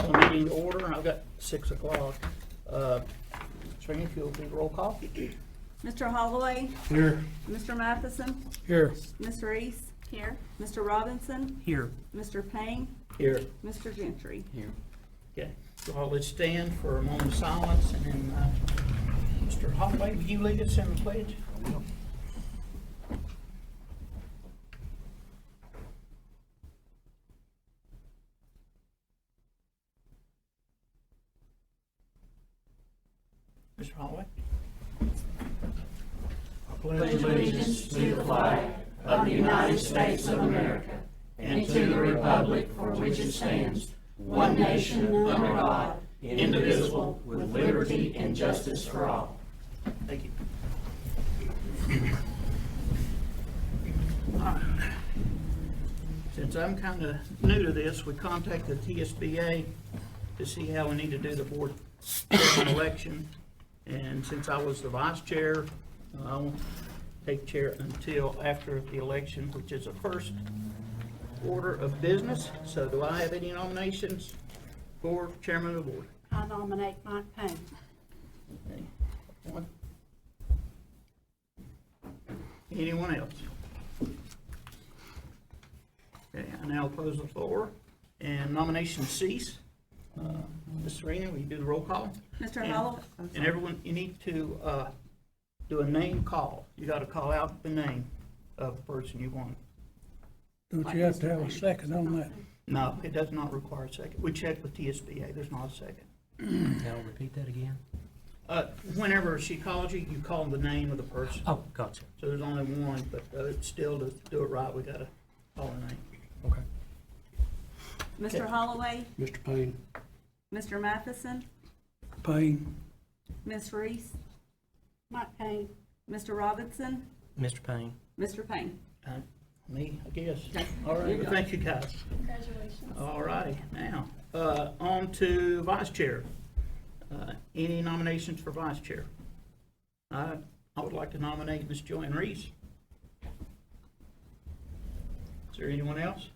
Call the meeting to order. I've got 6 o'clock. Trina, if you'll do the roll call. Mr. Holloway? Here. Mr. Matheson? Here. Ms. Reese? Here. Mr. Robinson? Here. Mr. Payne? Here. Mr. Gentry? Here. Okay. Well, let's stand for a moment of silence, and then Mr. Holloway, would you lead us in the pledge? Mr. Holloway? Pledge allegiance to the flag of the United States of America and to the republic for which it stands, one nation under God, indivisible, with liberty and justice for all. Thank you. All right. Since I'm kind of new to this, we contacted TSBA to see how we need to do the board chairman election. And since I was the vice chair, I won't take chair until after the election, which is the first order of business. So do I have any nominations for chairman of the board? I nominate Mike Payne. Okay. One. Anyone else? Okay, I now close the floor and nominations cease. Ms. Serena, will you do the roll call? Mr. Holloway? And everyone, you need to do a name call. You got to call out the name of the person you want. Don't you have to have a second on that? No, it does not require a second. We checked with TSBA, there's not a second. Now repeat that again. Whenever she calls you, you call the name of the person. Oh, gotcha. So there's only one, but it's still, to do it right, we got to call her name. Okay. Mr. Holloway? Mr. Payne. Mr. Matheson? Payne. Ms. Reese? Mike Payne. Mr. Robinson? Mr. Payne. Mr. Payne? Me, I guess. All right, well, thank you, guys. Congratulations. All righty, now, on to vice chair. Any nominations for vice chair? I would like to nominate Ms. Joanne Reese. Is there anyone else?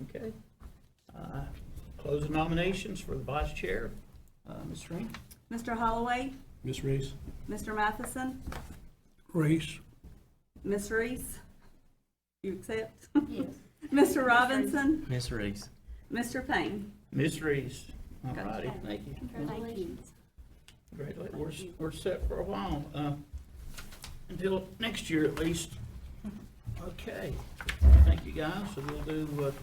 Okay. Close the nominations for the vice chair. Ms. Green? Mr. Holloway? Miss Reese. Mr. Matheson? Reese. Ms. Reese? You accept? Yes. Mr. Robinson? Miss Reese. Mr. Payne? Ms. Reese. All righty, thank you. Congratulations. Congratulations. We're set for a while, until next year at least. Okay, thank you, guys. So we'll do,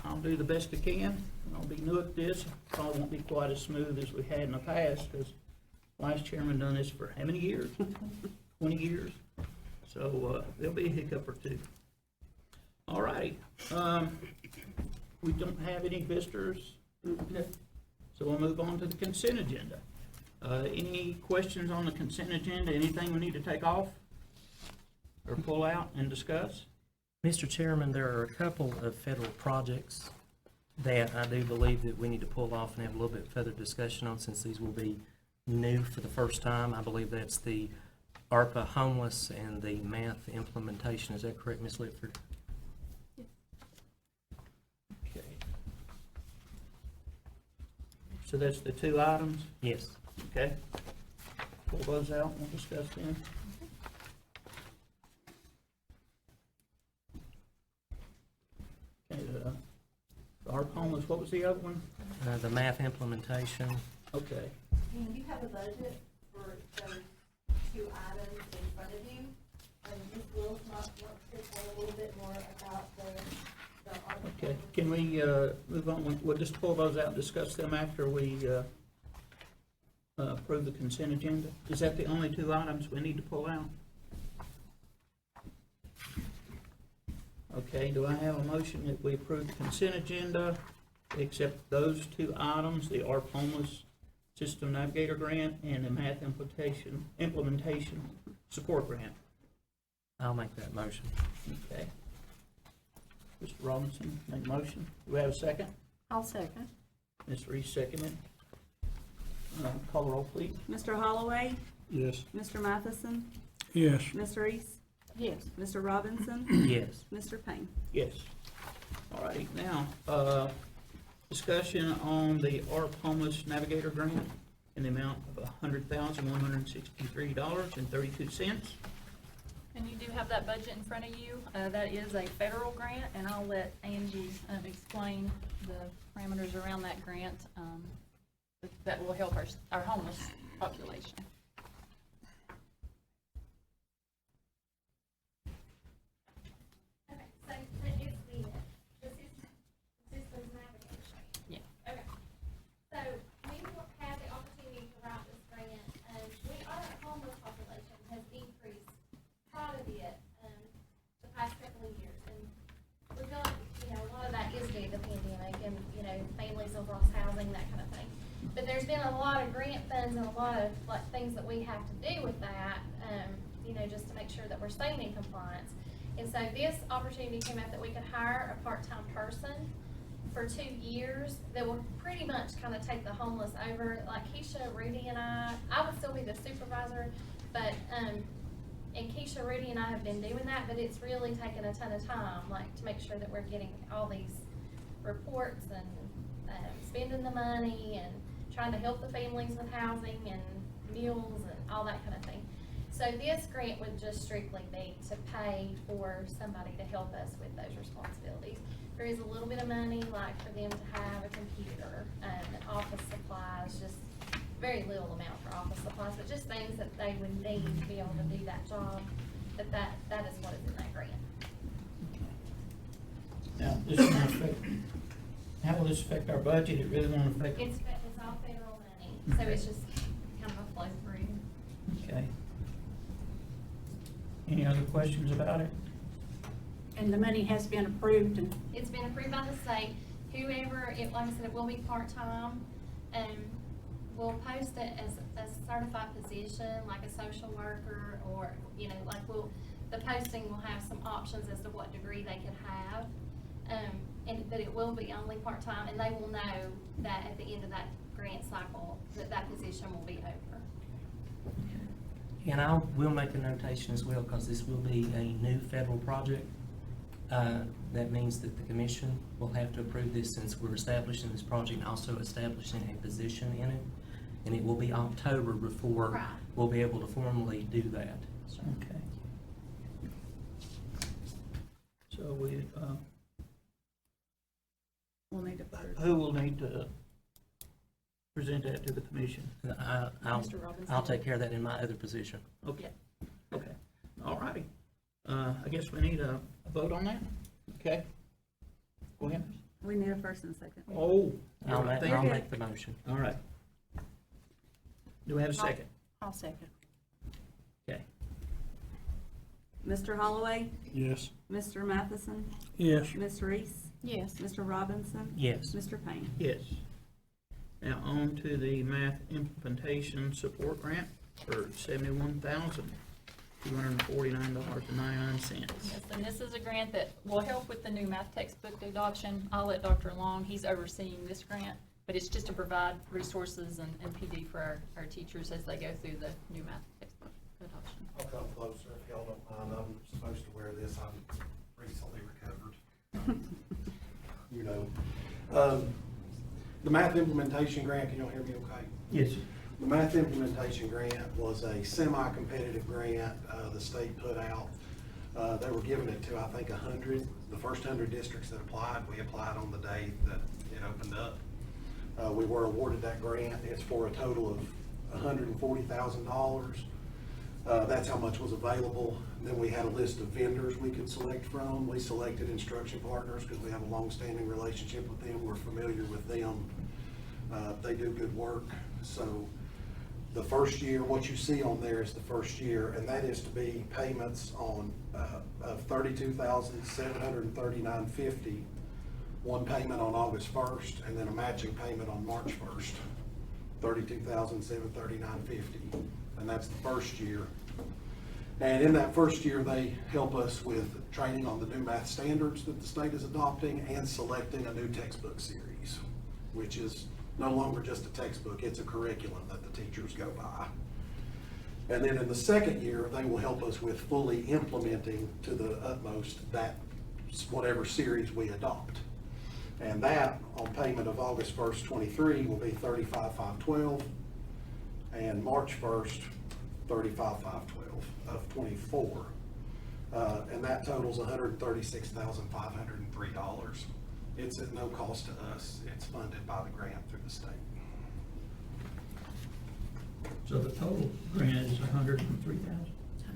I'll do the best I can. I'll be new at this. Probably won't be quite as smooth as we had in the past, because last chairman done this for how many years? 20 years. So there'll be a hiccup or two. All right. We don't have any visitors. Okay. So we'll move on to the consent agenda. Any questions on the consent agenda? Anything we need to take off or pull out and discuss? Mr. Chairman, there are a couple of federal projects that I do believe that we need to pull off and have a little bit further discussion on, since these will be new for the first time. I believe that's the ARPA homeless and the math implementation. Is that correct, Ms. Litford? Okay. So that's the two items, Yes. okay? Pull those out and we'll discuss them. Okay, the ARPA homeless, what was the other one? The math implementation. Okay. And you have a budget for those two items in front of you. And Ms. Wills wants to say a little bit more about the article. Okay, can we move on? We'll just pull those out and discuss them after we approve the consent agenda. Is that the only two items we need to pull out? Okay, do I have a motion that we approve the consent agenda, except those two items, the ARP homeless system navigator grant and the math implementation support grant? I'll make that motion. Okay. Mr. Robinson made a motion. Do we have a second? I'll second. Ms. Reese seconded. Call the roll, please. Mr. Holloway? Yes. Mr. Matheson? Yes. Ms. Reese? Yes. Mr. Robinson? Yes. Mr. Payne? Yes. All right, now, discussion on the ARP homeless navigator grant in the amount of $100,163.32. And you do have that budget in front of you. That is a federal grant, and I'll let Angie explain the parameters around that grant that will help our homeless population. Okay, so that is the systems navigator. Yeah. Okay. So we had the opportunity to write this grant, our homeless population has increased quite a bit, the past couple of years. And we feel like, a lot of that is due to the pandemic and, families have lost housing, that kind of thing. But there's been a lot of grant funds and a lot of, things that we have to do with that, just to make sure that we're staying in compliance. And so this opportunity came up that we could hire a part-time person for 2 years that will pretty much kind of take the homeless over. Like Keisha, Rudy, and I would still be the supervisor, but, and Keisha, Rudy, and I have been doing that, but it's really taken a ton of time, to make sure that we're getting all these reports and spending the money and trying to help the families with housing and meals and all that kind of thing. So this grant would just strictly be to pay for somebody to help us with those responsibilities. There is a little bit of money, for them to have a computer, and office supplies, just very little amount for office supplies, but just things that they would need to be able to do that job, that is what is in that grant. Now, this is gonna affect, how will this affect our budget? It really won't affect. It's all federal money, so it's just kind of a flow through. Okay. Any other questions about it? And the money has been approved and It's been approved by the state. Whoever, like I said, it will be part-time, we'll post it as a certified position, like a social worker, or, the posting will have some options as to what degree they could have. But it will be only part-time, and they will know that at the end of that grant cycle, that position will be over. And I will make a notation as well, because this will be a new federal project. That means that the commission will have to approve this, since we're establishing this project and also establishing a position in it. And it will be October before Right. we'll be able to formally do that. So, Okay. So We'll need to vote. who will need to present that to the commission? Mr. Robinson. I'll take care of that in my other position. Okay, okay, all righty. I guess we need a vote on that, okay? Go ahead. We need a first and second. Oh, I'll thank you. make the motion. All right. Do we have a second? I'll second. Okay. Mr. Holloway, Yes. Mr. Matheson, Yes. Ms. Reese, Yes. Mr. Robinson, Yes. Mr. Payne. Yes. Now on to the math implementation support grant for $71,249.99. Yes, and this is a grant that will help with the new math textbook adoption. I'll let Dr. Long, he's overseeing this grant, but it's just to provide resources and PD for our teachers as they go through the new math textbook adoption. I'll come closer if y'all don't mind. I'm supposed to wear this. I'm recently recovered. The math implementation grant, can y'all hear me okay? Yes. The math implementation grant was a semi-competitive grant the state put out. They were giving it to, I think, 100. The first 100 districts that applied, we applied on the day that it opened up. We were awarded that grant. It's for a total of $140,000. That's how much was available. Then we had a list of vendors we could select from. We selected Instruction Partners because we have a long-standing relationship with them. We're familiar with them. They do good work. So the first year, what you see on there is the first year, and that is to be payments on of $32,739.50, one payment on August 1st, and then a matching payment on March 1st, $32,739.50, and that's the first year. And in that first year, they help us with training on the new math standards that the state is adopting and selecting a new textbook series, which is no longer just a textbook, it's a curriculum that the teachers go by. And then in the second year, they will help us with fully implementing to the utmost that whatever series we adopt. And that, on payment of August 1st, 23, will be $35,512, and March 1st, $35,512 of 24. And that totals $136,503. It's at no cost to us. It's funded by the grant through the state. So the total grant is $103,000.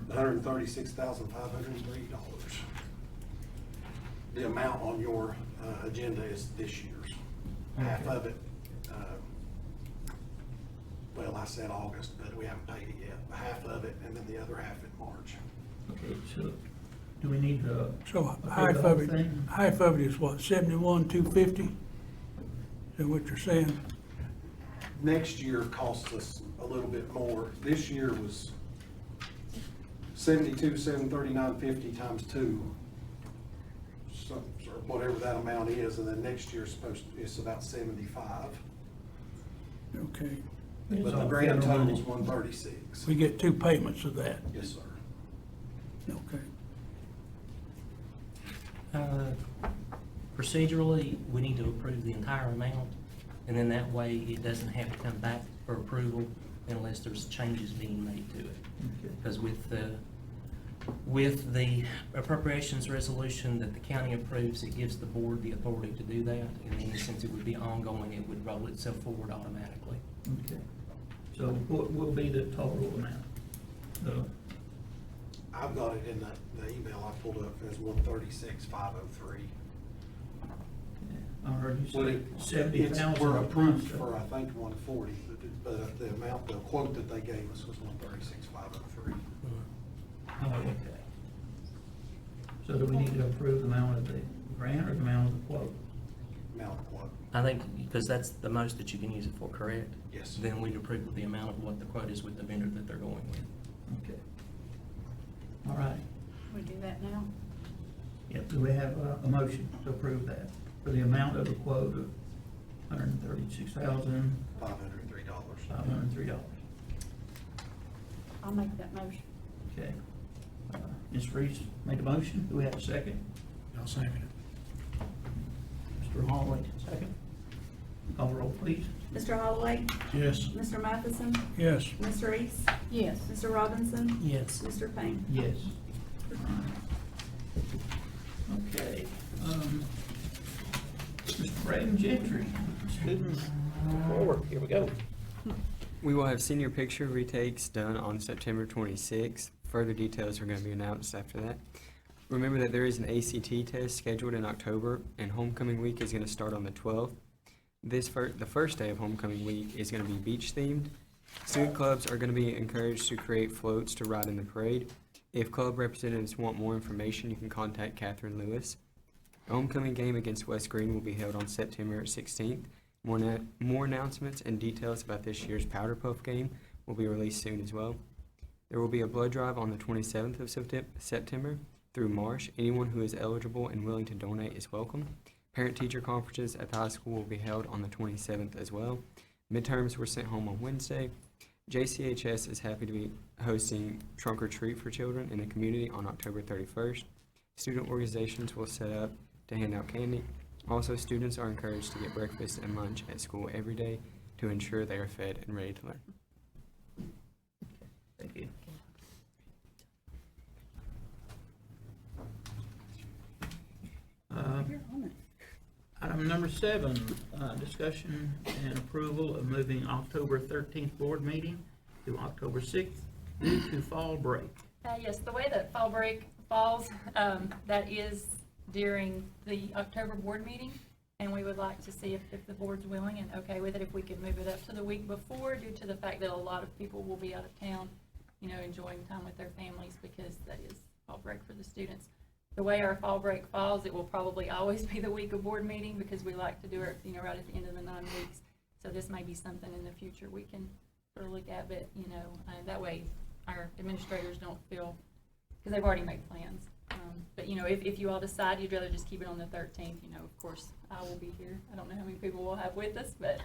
$136,503. The amount on your agenda is this year's. Half Okay. of it, well, I said August, but we haven't paid it yet. Half of it, and then the other half in March. Okay, so do we need to? So approve half the whole of it, thing? half of it is what, 71,250? Is that what you're saying? Next year costs us a little bit more. This year was 72,739.50 times 2. So, or whatever that amount is, and then next year's it's about 75. Okay. It's But the all grand federal total is money. 136. We get 2 payments of that. Yes, sir. Okay. Procedurally, we need to approve the entire amount, and then that way it doesn't have to come back for approval unless there's changes being made to it. Okay. Because with the appropriations resolution that the county approves, it gives the board the authority to do that, and then since it would be ongoing, it would roll itself forward automatically. Okay. So what will be the total amount? I've got it in the email I pulled up as 136,503. I heard you Well, say it- 70,000. We're approved for, I think, 140, but the amount, the quote that they gave us was 136,503. Oh, okay. So do we need to approve the amount of the grant or the amount of the quote? Amount of quote. I think, because that's the most that you can use it for, correct? Yes. Then we'd approve the amount of what the quote is with the vendor that they're going with. Okay. All right. We do that now? Yep, do we have a motion to approve that for the amount of the quote of $136,503? $503. I'll make that motion. Okay. Ms. Reese made a motion. Do we have a second? I'll second it. Mr. Holloway, second. Call the roll, please. Mr. Holloway? Yes. Mr. Matheson? Yes. Ms. Reese? Yes. Mr. Robinson? Yes. Mr. Payne? Yes. Okay. Mr. Braden Gentry, student report. Here we go. We will have senior picture retakes done on September 26th. Further details are going to be announced after that. Remember that there is an ACT test scheduled in October, and homecoming week is going to start on the 12th. The first day of homecoming week is going to be beach themed. Student clubs are going to be encouraged to create floats to ride in the parade. If club representatives want more information, you can contact Catherine Lewis. The homecoming game against West Green will be held on September 16th. More announcements and details about this year's Powder Puff game will be released soon as well. There will be a blood drive on the 27th of September through March. Anyone who is eligible and willing to donate is welcome. Parent-teacher conferences at the high school will be held on the 27th as well. Midterms were sent home on Wednesday. JCHS is happy to be hosting Trunk or Treat for children in the community on October 31st. Student organizations will set up to hand out candy. Also, students are encouraged to get breakfast and lunch at school every day to ensure they are fed and ready to learn. Thank you. Item number 7, discussion and approval of moving October 13th board meeting to October 6th due to fall break. Yes, the way that fall break falls, that is during the October board meeting, and we would like to see if the board's willing and okay with it, if we could move it up to the week before, due to the fact that a lot of people will be out of town, you know, enjoying time with their families, because that is fall break for the students. The way our fall break falls, it will probably always be the week of board meeting, because we like to do it, you know, right at the end of the 9 weeks. So this may be something in the future we can sort of look at, but, you know, that way our administrators don't feel, because they've already made plans. But, you know, if you all decide you'd rather just keep it on the 13th, you know, of course, I will be here. I don't know how many people we'll have with us, but,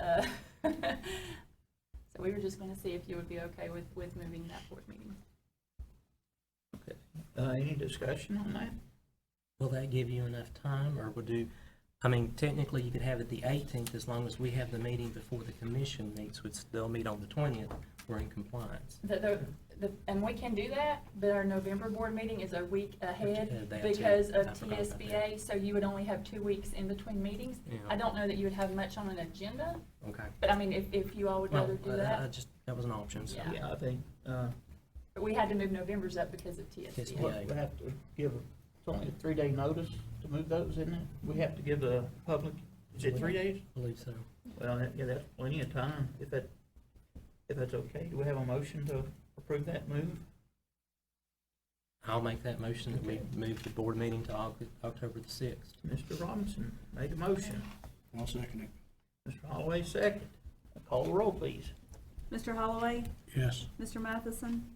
so we were just going to see if you would be okay with moving that board meeting. Okay. Any discussion on that? Will that give you enough time, or I mean, technically, you could have it the 18th, as long as we have the meeting before the commission meets, which they'll meet on the 20th, we're in compliance. And we can do that, but our November board meeting is a week ahead That too. because of I forgot about TSBA, so you would only have 2 weeks in between meetings. Yeah. I don't know that you would have much on an agenda, Okay. but I mean, if you all would Well, rather do I that. just, that was an option, so. Yeah. Yeah, I think, But we had to move November's up because of TSBA. what, we have to give, it's only a 3-day notice to move those, isn't it? We have to give the public, is it 3 days? I believe so. Well, yeah, that's plenty of time, if that's okay. Do we have a motion to approve that move? I'll make that motion that we move the board meeting to October the 6th. Mr. Robinson made a motion. I'll second it. Mr. Holloway second. Call the roll, please. Mr. Holloway, Yes. Mr. Matheson,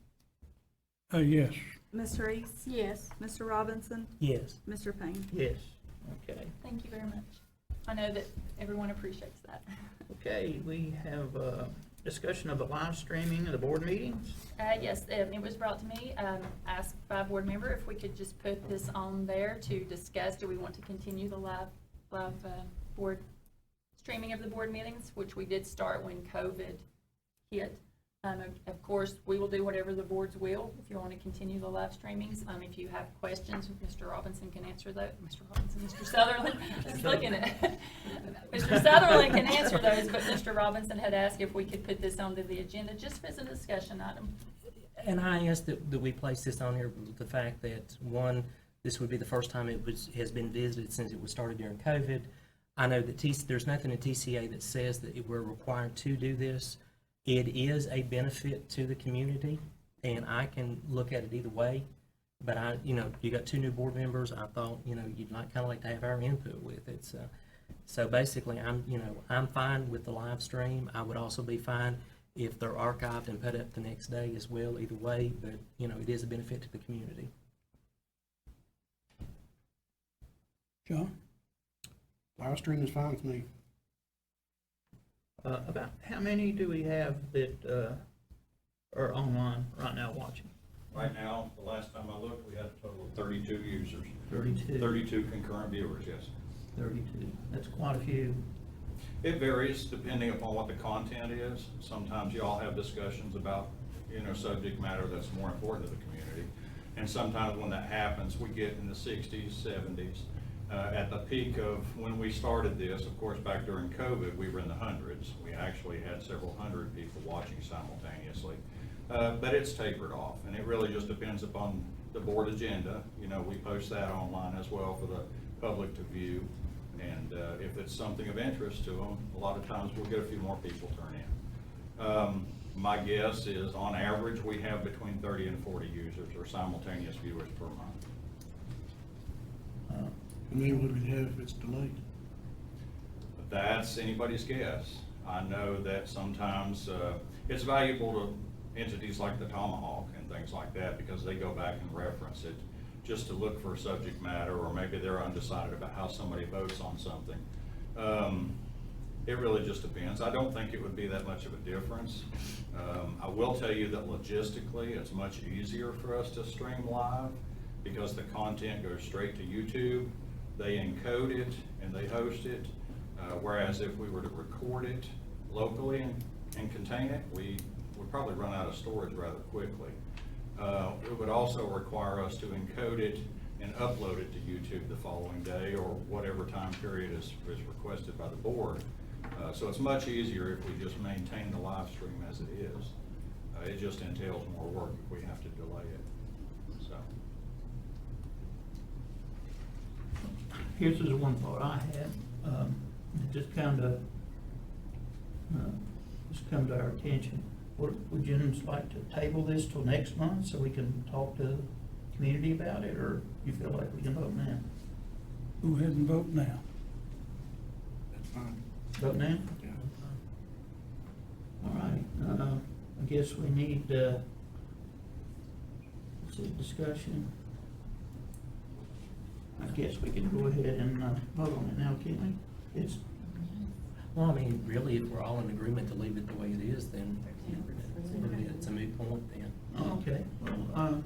Yes. Ms. Reese, Yes. Mr. Robinson, Yes. Mr. Payne. Yes. Okay. Thank you very much. I know that everyone appreciates that. Okay, we have a discussion of the live streaming of the board meetings. Yes, it was brought to me, asked by a board member if we could just put this on there to discuss, do we want to continue the live board streaming of the board meetings, which we did start when COVID hit. Of course, we will do whatever the boards will, if you want to continue the live streamings. If you have questions, Mr. Robinson can answer those. Mr. Sutherland, just looking at, Mr. Sutherland can answer those, but Mr. Robinson had asked if we could put this onto the agenda just as a discussion item. And I asked that we place this on here with the fact that, one, this would be the first time has been visited since it was started during COVID. I know that there's nothing in TCA that says that we're required to do this. It is a benefit to the community, and I can look at it either way. But you got 2 new board members. I thought, you'd kind of like to have our input with it. So basically, I'm fine with the live stream. I would also be fine if they're archived and put up the next day as well, either way. But, it is a benefit to the community. John? Live stream is fine with me. About how many do we have that are online right now watching? Right now, the last time I looked, we had a total of 32 users. 32. 32 concurrent viewers, yes. 32. That's quite a few. It varies depending upon what the content is. Sometimes you all have discussions about, subject matter that's more important to the community. And sometimes when that happens, we get in the 60s, 70s. At the peak of when we started this, of course, back during COVID, we were in the hundreds. We actually had several hundred people watching simultaneously. But it's tapered off, and it really just depends upon the board agenda. We post that online as well for the public to view. And if it's something of interest to them, a lot of times we'll get a few more people turn in. My guess is, on average, we have between 30 and 40 users or simultaneous viewers per month. How many would we have if it's delayed? That's anybody's guess. I know that sometimes it's valuable to entities like the Tomahawk and things like that, because they go back and reference it just to look for subject matter, or maybe they're undecided about how somebody votes on something. It really just depends. I don't think it would be that much of a difference. I will tell you that logistically, it's much easier for us to stream live because the content goes straight to YouTube. They encode it and they host it. Whereas if we were to record it locally and contain it, we would probably run out of storage rather quickly. It would also require us to encode it and upload it to YouTube the following day, or whatever time period is requested by the board. So it's much easier if we just maintain the live stream as it is. It just entails more work if we have to delay it. So. Here's the one thought I had. It just come to our attention. Would you like to table this till next month so we can talk to the community about it, or you feel like we can vote now? Go ahead and vote now. That's fine. Vote now? Yeah. All right. I guess we need, discussion. I guess we can go ahead and vote on it now, can't we? Well, I mean, really, if we're all in agreement to leave it the way it is, then it's a moot point then. Okay. Well,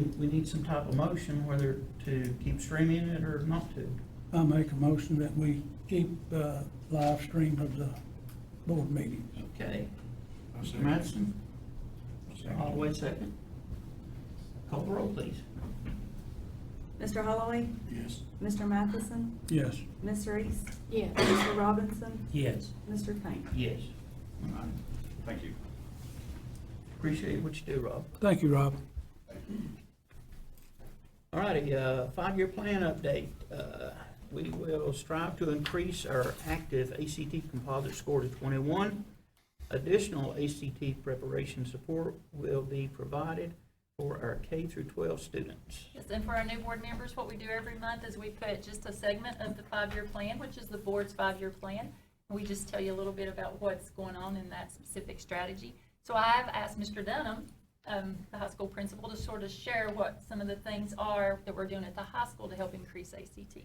we need some type of motion whether to keep streaming it or not to. I make a motion that we keep, live stream of the board meetings. Okay. I'll Mr. second. Madison? Mr. Holloway, second. Call the roll, please. Mr. Holloway? Yes. Mr. Matheson? Yes. Ms. Reese? Yes. Mr. Robinson? Yes. Mr. Payne? Yes. All right. Thank you. Appreciate what you do, Rob. Thank you, Rob. All righty, 5-year plan update. We will strive to increase our active ACT composite score to 21. Additional ACT preparation support will be provided for our K through 12 students. Yes, and for our new board members, what we do every month is we put just a segment of the 5-year plan, which is the board's 5-year plan. And we just tell you a little bit about what's going on in that specific strategy. So I've asked Mr. Dunham, the high school principal, to sort of share what some of the things are that we're doing at the high school to help increase ACT.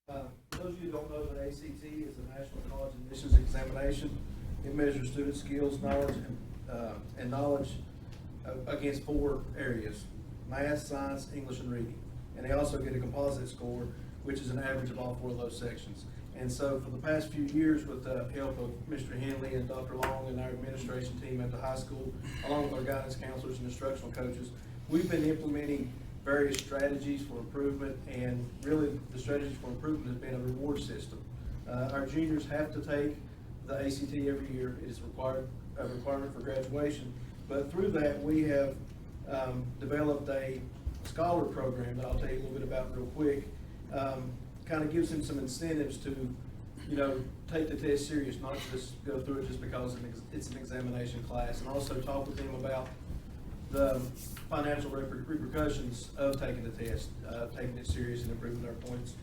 For those of you who don't know, the ACT is the National College Admissions Examination. It measures student skills, knowledge, and knowledge against 4 areas: math, science, English, and reading. And they also get a composite score, which is an average of all 4 of those sections. And so for the past few years, with the help of Mr. Henley and Dr. Long and our administration team at the high school, along with our guidance counselors and instructional coaches, we've been implementing various strategies for improvement, and really the strategies for improvement has been a reward system. Our juniors have to take the ACT every year. It is a requirement for graduation. But through that, we have developed a scholar program that I'll tell you a little bit about real quick. Kind of gives them some incentives to, take the test serious, not just go through it just because it's an examination class, and also talk with them about the financial repercussions of taking the test, taking it serious and improving our points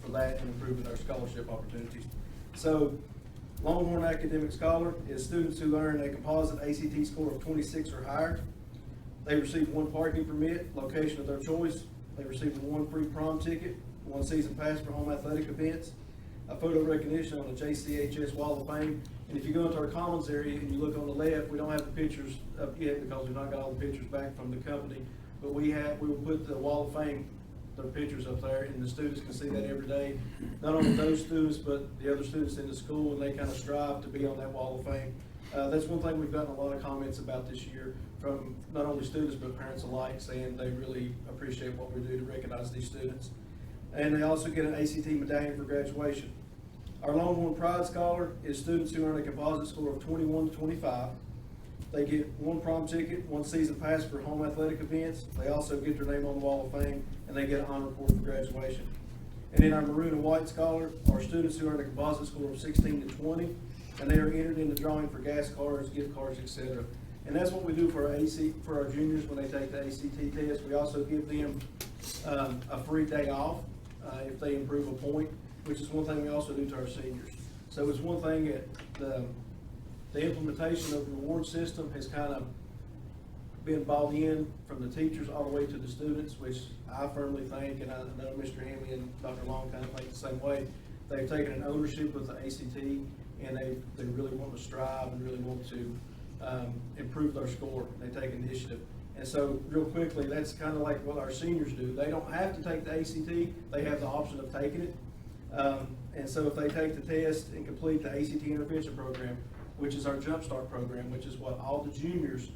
for that and improving our scholarship opportunities. So Longhorn Academic Scholar is students who earn a composite ACT score of 26 or higher. They receive 1 parking permit, location of their choice. They receive 1 free prom ticket, 1 season pass for home athletic events, a photo recognition on the JCHS Wall of Fame. And if you go into our commons area and you look on the left, we don't have the pictures up yet because we've not got all the pictures back from the company. But we will put the Wall of Fame, their pictures up there, and the students can see that every day. Not only those students, but the other students in the school, and they kind of strive to be on that Wall of Fame. That's one thing we've gotten a lot of comments about this year from not only students, but parents alike, saying they really appreciate what we do to recognize these students. And they also get an ACT medallion for graduation. Our Longhorn Pride Scholar is students who earn a composite score of 21 to 25. They get 1 prom ticket, 1 season pass for home athletic events. They also get their name on the Wall of Fame, and they get an honor report for graduation. And in our Maroon and White Scholar are students who earn a composite score of 16 to 20, and they are entered in the drawing for gas cards, gift cards, etc. And that's what we do for our juniors when they take the ACT test. We also give them a free day off if they improve a point, which is one thing we also do to our seniors. So it's one thing that the implementation of the reward system has kind of been bought in from the teachers all the way to the students, which I firmly think, and I know Mr. Henley and Dr. Long kind of think the same way. They've taken an ownership with the ACT, and they really want to strive and really want to improve their score. They take initiative. And so real quickly, that's kind of like what our seniors do. They don't have to take the ACT. They have the option of taking it. And so if they take the test and complete the ACT intervention program, which is our Jumpstart program, which is what all the juniors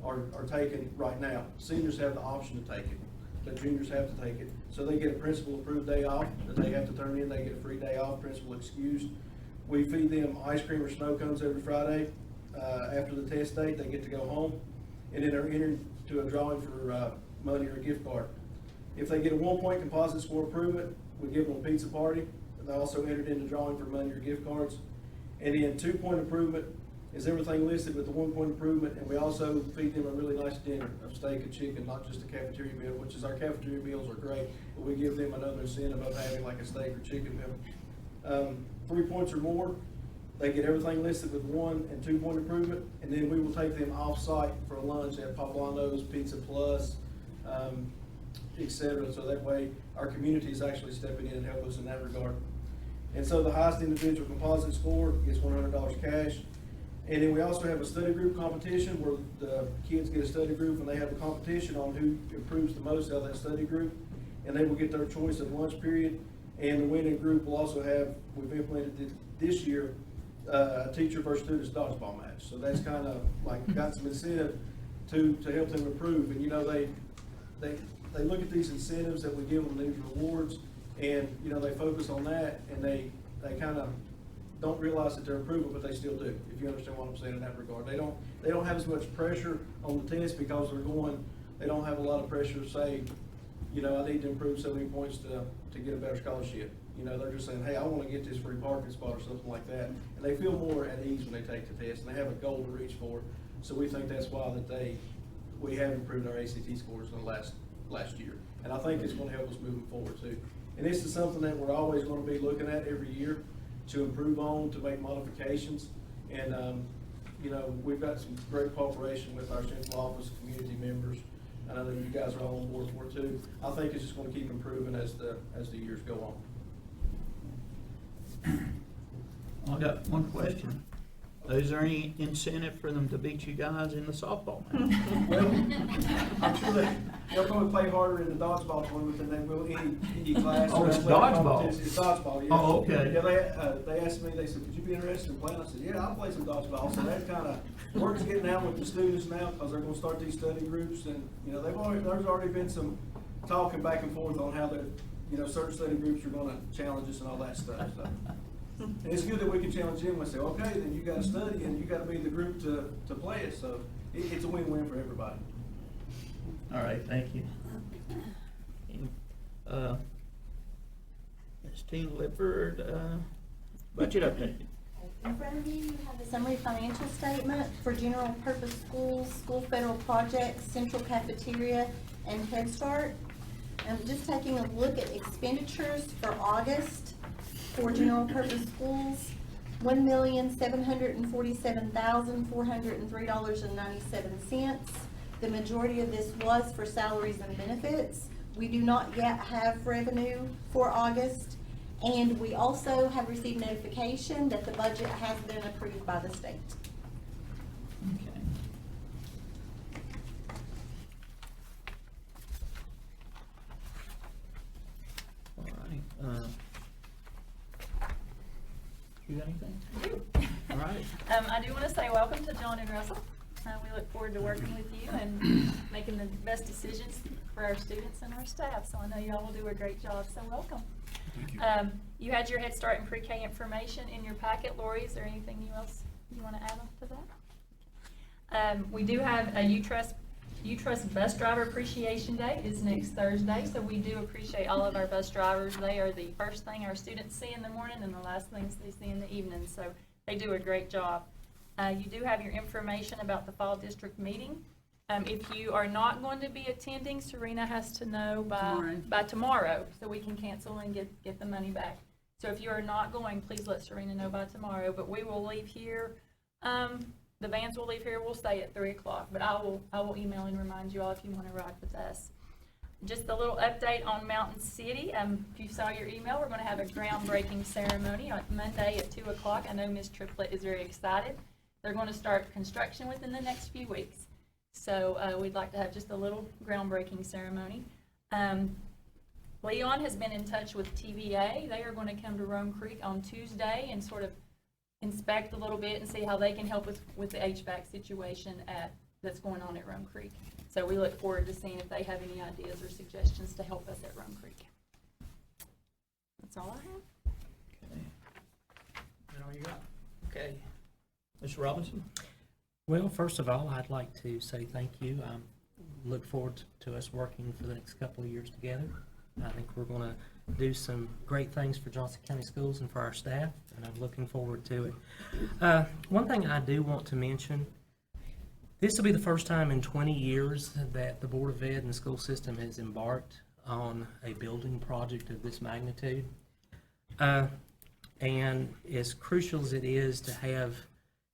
are taking right now. Seniors have the option to take it, but juniors have to take it. So they get a principal approved day off that they have to turn in. They get a free day off, principal excused. We feed them ice cream or snow cones every Friday. After the test date, they get to go home, and then they're entered to a drawing for money or a gift card. If they get a 1-point composite score improvement, we give them a pizza party. They also entered into drawing for money or gift cards. And then 2-point improvement is everything listed with the 1-point improvement, and we also feed them a really nice dinner of steak and chicken, not just a cafeteria meal, which is our cafeteria meals are great, but we give them another incentive of having like a steak or chicken meal. 3 points or more, they get everything listed with 1- and 2-point improvement, and then we will take them off-site for a lunch at Poblano's, Pizza Plus, etc. So that way our community is actually stepping in and helping us in that regard. And so the highest individual composite score gets $100 cash, And then we also have a study group competition where the kids get a study group and they have a competition on who improves the most out of that study group. And they will get their choice of lunch period. And the winning group will also have, we've implemented this year, a teacher versus students dodgeball match. So that's kind of like got some incentive to help them improve. And, you know, they look at these incentives that we give them, these rewards, and, you know, they focus on that, and they kind of don't realize that they're improving, but they still do, if you understand what I'm saying in that regard. They don't have as much pressure on the test because they don't have a lot of pressure to say, you know, I need to improve so many points to get a better scholarship. You know, they're just saying, hey, I want to get this free parking spot or something like that. And they feel more at ease when they take the test, and they have a goal to reach for. So we think that's why we have improved our ACT scores in the last year. And I think it's going to help us moving forward too. And this is something that we're always going to be looking at every year to improve on, to make modifications. And, you know, we've got some great cooperation with our central office, community members. I know that you guys are all on board for it too. I think it's just going to keep improving as the years go on. I got one question. Is there any incentive for them to beat you guys in the softball match? Well, I'm sure they'll probably play harder in the dodgeball tournament than they will any class. Oh, it's athletic dodgeball. competition. It's dodgeball, yeah. Oh, okay. Yeah, they asked me, they said, would you be interested in playing? I said, yeah, I'll play some dodgeball. So that kind of work's getting out with the students now because they're going to start these study groups. And, you know, there's already been some talking back and forth on how certain study groups are going to challenge us and all that stuff. So. And it's good that we can challenge them and say, okay, then you got to study and you got to be the group to play it. So it's a win-win for everybody. All right, thank you. Ms. Tina Lippard, budget update. In front of you, you have the summary financial statement for general purpose schools, school federal projects, central cafeteria, and Head Start. Just taking a look at expenditures for August for general purpose schools, $1,747,403.97. The majority of this was for salaries and benefits. We do not yet have revenue for August, and we also have received notification that the budget has been approved by the state. Okay. All right, you got anything? All right. I do want to say welcome to John and Russell. We look forward to working with you and making the best decisions for our students and our staff. So I know you all will do a great job, so welcome. Thank you. You had your Head Start and Pre-K information in your packet. Lori, is there anything else you want to add on to that? We do have a U-Trust Bus Driver Appreciation Day is next Thursday, so we do appreciate all of our bus drivers. They are the first thing our students see in the morning and the last things they see in the evening, so they do a great job. You do have your information about the fall district meeting. If you are not going to be attending, Serena has to know by tomorrow, so we can cancel and get the money back. So if you are not going, please let Serena know by tomorrow, but we will leave here. The vans will leave here, we'll stay at 3 o'clock, but I will email and remind you all if you want to ride with us. Just a little update on Mountain City. If you saw your email, we're going to have a groundbreaking ceremony on Monday at 2 o'clock. I know Ms. Triplett is very excited. They're going to start construction within the next few weeks. So we'd like to have just a little groundbreaking ceremony. Leon has been in touch with TVA. They are going to come to Rome Creek on Tuesday and sort of inspect a little bit and see how they can help with the HVAC situation that's going on at Rome Creek. So we look forward to seeing if they have any ideas or suggestions to help us at Rome Creek. That's all I have. Okay. That all you got? Okay. Mr. Robinson? Well, first of all, I'd like to say thank you. Look forward to us working for the next couple of years together. I think we're going to do some great things for Johnson County Schools and for our staff, and I'm looking forward to it. One thing I do want to mention, this will be the first time in 20 years that the Board of Ed and the school system has embarked on a building project of this magnitude. And as crucial as it is to have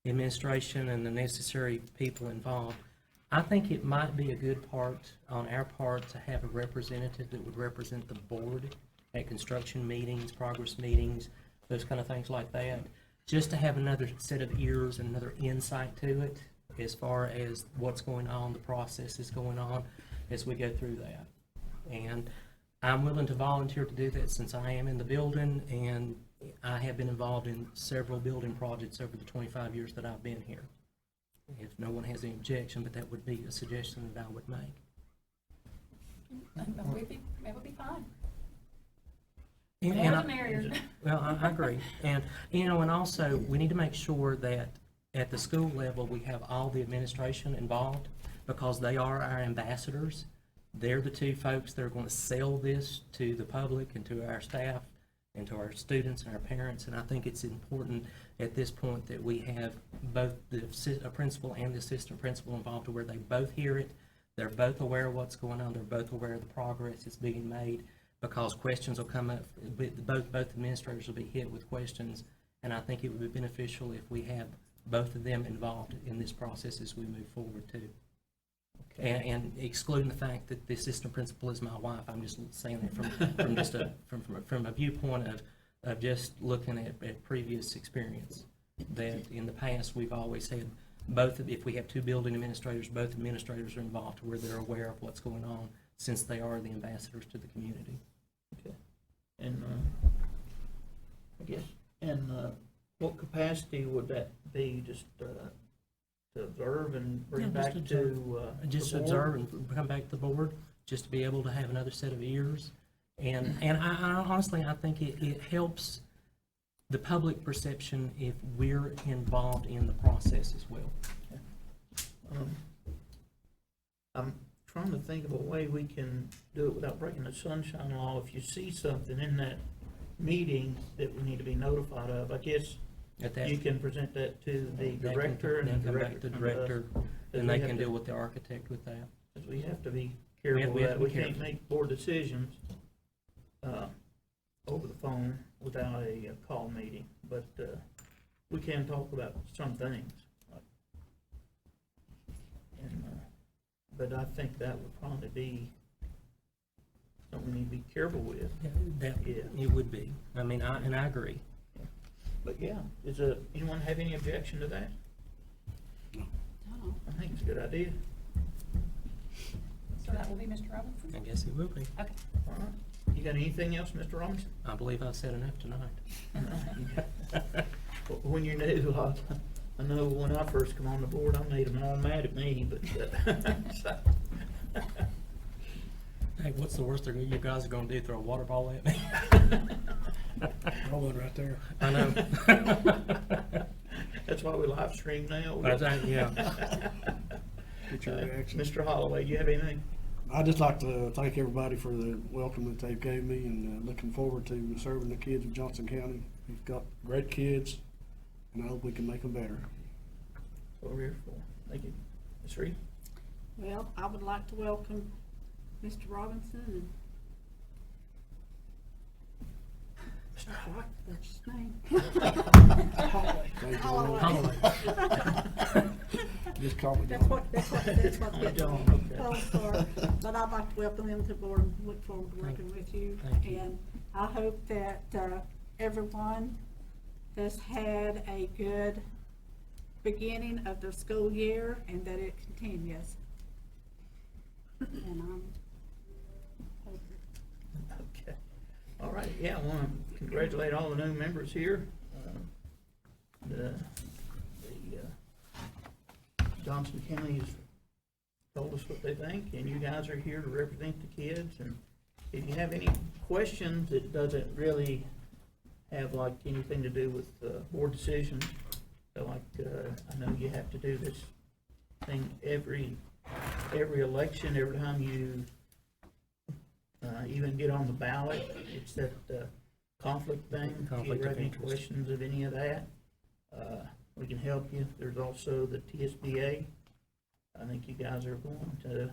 administration and the necessary people involved, I think it might be a good part on our part to have a representative that would represent the board at construction meetings, progress meetings, those kind of things like that. just to have another set of ears and another insight to it as far as what's going on, the process is going on as we go through that. And I'm willing to volunteer to do that since I am in the building, and I have been involved in several building projects over the 25 years that I've been here. If no one has any objection, but that would be a suggestion that I would make. It would be fine. And More I- the merrier. Well, I agree. And, you know, and also, we need to make sure that at the school level, we have all the administration involved, because they are our ambassadors. They're the two folks that are going to sell this to the public and to our staff and to our students and our parents. And I think it's important at this point that we have both the principal and the assistant principal involved, to where they both hear it. They're both aware of what's going on. They're both aware of the progress that's being made, because questions will come up. Both administrators will be hit with questions, and I think it would be beneficial if we have both of them involved in this process as we move forward too. And excluding the fact that the assistant principal is my wife, I'm just saying that from just from a viewpoint of just looking at previous experience. That in the past, we've always had if we have two building administrators, both administrators are involved, where they're aware of what's going on, since they are the ambassadors to the community. Okay. And, I guess, and, what capacity would that be, just, to observe and bring back to, Just the board? observe and come back to the board, just to be able to have another set of ears. And I honestly, I think it helps the public perception if we're involved in the process as well. I'm trying to think of a way we can do it without breaking the sunshine law. If you see something in that meeting that we need to be notified of, I guess At that, you can present that to the they can- director, and then the come back to director the come to us. director, Because and we they have can to- deal with the architect with that. Because we have to be careful we have that to be we can't careful. make board decisions, over the phone without a call meeting, but, we can talk about some things. And, but I think that would probably be something we need to be careful with. Yeah. It would be. I mean, I agree. But yeah, anyone have any objection to that? No. I think it's a good idea. So that will be Mr. Robinson? I guess it will be. Okay. All right. You got anything else, Mr. Robinson? I believe I've said enough tonight. When you're new, I know when I first come on the board, I made them all mad at me, but, Hey, what's the worst you guys are gonna do, throw a water ball at me? Hold it right there. I know. That's why we live stream now. Yeah. Get your reaction. Mr. Holloway, do you have anything? I'd just like to thank everybody for the welcome that they've gave me, and looking forward to serving the kids of Johnson County. We've got great kids, and I hope we can make them better. That's what we're here for. Thank you. Ms. Reed? Well, I would like to welcome Mr. Robinson and that's his name. Thank you. Holloway. Just call me That's John. what's getting John, okay. called for. But I'd like to welcome him to the board and look forward to working with you. Thank you. And I hope that, everyone has had a good beginning of the school year and that it continues. And I'm hoping. Okay. All right, yeah, I want to congratulate all the new members here. Johnson County has told us what they think, and you guys are here to represent the kids. And if you have any questions, it doesn't really have like anything to do with board decisions. So like, I know you have to do this thing every election, every time you even get on the ballot. It's that conflict thing. If Conflict you have of any interest. questions of any of that, we can help you. There's also the TSBA. I think you guys are going to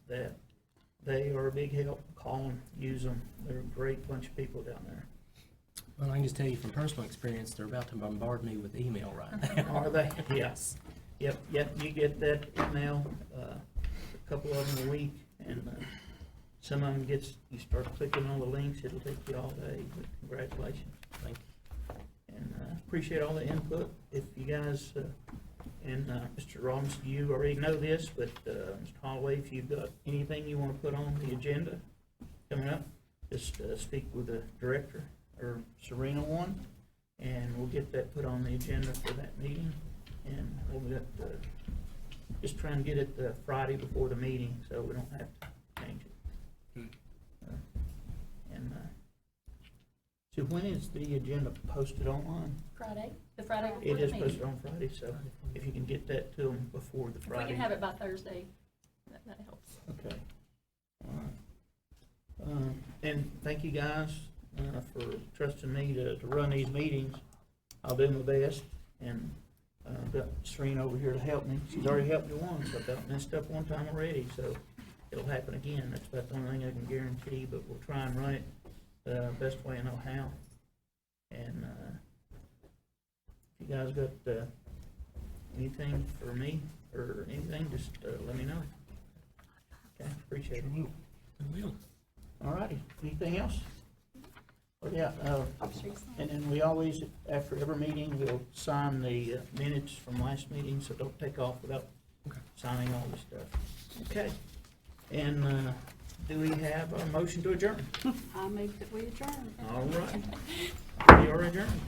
that. They are a big help. Call them, use them. They're a great bunch of people down there. Well, I can just tell you from personal experience, they're about to bombard me with email right now. Are they? Yes. Yep, you get that email, a couple of them a week, and some of them you start clicking on the links, it'll take you all day, but congratulations. Thank you. And appreciate all the input. If you guys, and Mr. Robinson, you already know this, but Mr. Holloway, if you've got anything you want to put on the agenda coming up, just speak with the director or Serena one, and we'll get that put on the agenda for that meeting. And we'll get, just try and get it the Friday before the meeting, so we don't have to change it. So when is the agenda posted online? Friday, the Friday before It the is meeting. posted on Friday, so if you can get that to them before the If we Friday. can have it by Thursday, that helps. Okay. All right. And thank you guys for trusting me to run these meetings. I'll do my best, and I've got Serena over here to help me. She's already helped me once. I about messed up one time already, so it'll happen again. That's about the only thing I can guarantee, but we'll try and run it the best way I know how. And if you guys got anything for me or anything, just let me know. Okay, appreciate it. All righty, anything else? Well, yeah, and then we always, after every meeting, we'll sign the minutes from last meeting, so don't take off without signing all this stuff. Okay, and do we have a motion to adjourn? I move that we adjourn. All right, we are adjourned.